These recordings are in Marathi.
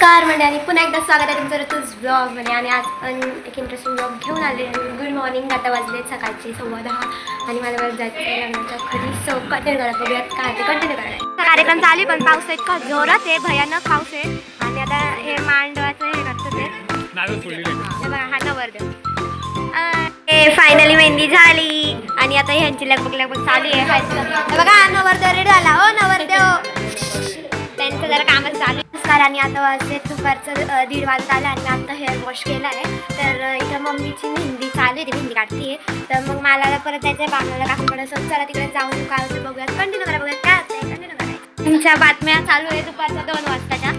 नमस्कार मंडळी, पुन्हा एकदा स्वागत आहे तुमचं ऋतूज ब्लॉगमध्ये. आणि आज पण एक इंटरेस्टिंग ब्लॉग घेऊन आले. Good morning. आता वाजले सकाळचे 10:15 आणि मला वेळ जायचं आहे लग्नाच्या घरी. सो कंटिन्यू करा, बघूयात काय ते कंटिन्यू करा. कार्यक्रम चालू आहे पण पाऊस इतका जोरात आहे, भयानक पाऊस आहे. आणि आता हे मांडवाचं हे करतं ते बघा, हा नवरदेव. फायनली मेहंदी झाली आणि आता ह्यांची लगबग चालू आहे. बघा नवरदेव रेडी झाला. हो नवरदेव, त्यांचं जरा कामच चालू आहे. आणि आता वाजले दुपारचं 1:30 वाजत आलं आणि आता हेअर वॉश केला आहे. तर इथं मम्मीची मेहंदी चालू आहे, ती मेहंदी काढते. तर मग मला परत जायचं आहे बांगला काकूकडे. सो चला तिकडे जाऊन काय होतं बघूयात. कंटिन्यू करा, बघूयात काय होतं कंटिन्यू करायचं. तुमच्या बातम्या चालू आहे दुपारच्या 2 वाजताच्या.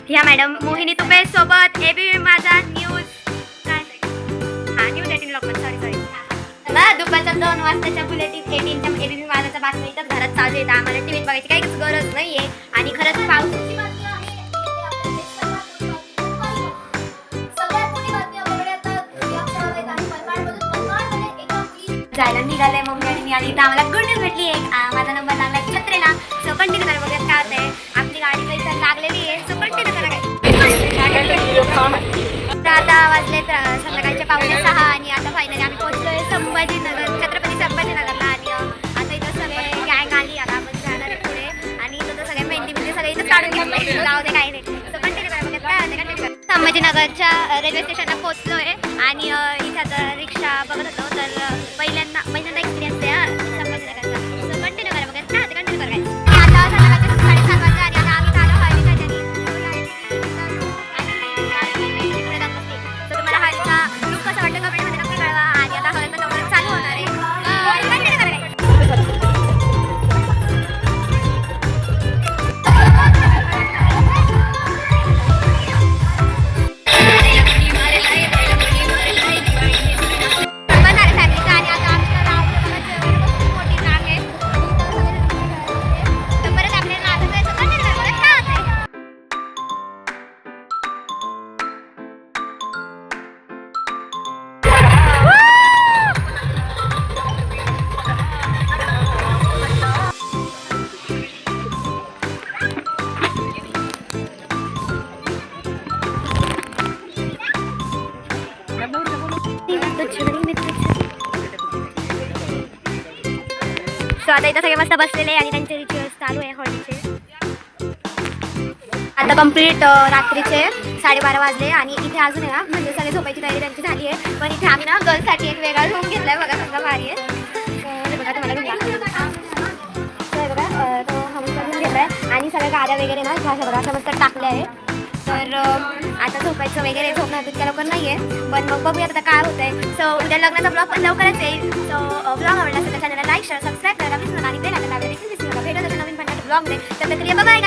ह्या मॅडम मोहिनी तुपे सोबत एबीपी माझा न्यूज न्यूज 18 लोक सॉरी दुपारच्या 2 वाजताच्या बुलेटिन 18च्या एबीपी माझ्याच्या बातम्या इथं घरात चालू आहेत. आम्हाला टीव्हीत बघायची काही गरज नाहीये. आणि खरंच पाऊस जायला निघालंय मम्मी आणि मी. आणि इथं आम्हाला गुड न्यूज भेटली आहे. माझा नंबर लागला छत्रेला. सो कंटिन्यू करा, बघूयात काय होतंय. आपली गाडी काही लागलेली आहे. सो कंटिन्यू करा. आता वाजले संध्याकाळचे 5:45 आणि आता फायनली आम्ही पोहोचलोय संभाजीनगर, छत्रपती संभाजीनगरला. आणि आता इथं सगळे गँग आली. आता आपण जाणार आहे पुढे. आणि इथं सगळे मेहंदी म्हणजे सगळे इथं काढून घेतलं, लावू दे काही नाही. सो कंटिन्यू करा, बघत काय होते कंटिन्यू करा. संभाजीनगरच्या रेल्वे स्टेशनला पोहोचलोय आणि इथं आता रिक्षा बघत होतो. तर पहिल्यांदा एक्सपिरियन्स आहे संभाजीनगरचा. सो कंटिन्यू करा, बघत काय होते कंटिन्यू करा. आता संध्याकाळचे 7:30 वाजता आणि आता आम्ही चालू हळदीच्या लुक कसं वाटतं कमेंटमध्ये नक्की कळवा. आणि आता हळद पण लवकर चालू होणार आहे. सो आता इथं सगळे मस्त बसलेले आणि त्यांचे रिच्युअल्स चालू आहे हळदीचे. आता कंप्लीट रात्रीचे 12:30 वाजले आणि इथे अजून आहे ना, म्हणजे सगळे झोपायची तयारी त्यांची झाली आहे. पण इथे आम्ही ना गर्ल्ससाठी एक वेगळा रूम घेतलाय. बघा कसला भारी आहे. बघा तुम्हाला रूम बघा, तो हा रूम घेतलाय आणि सगळ्या गाड्या वगैरे ना ह्या बघा अशा मस्त टाकल्या आहे. तर आता झोपायचं वगैरे झोपणार तितक्या लवकर नाही आहे. पण मग बघूया आता काय होत आहे. सो उद्या लग्नाचा ब्लॉग पण लवकरच येईल. सो ब्लॉग आवडला असेल तर चॅनलला लाईक शेअर सबस्क्राईब करा विसरू नका आणि बेल आयकॉन दाबायला देखील विसरू नका. भेटत नवीन पण ब्लॉगमध्ये. तर प्रक्रिया बघा.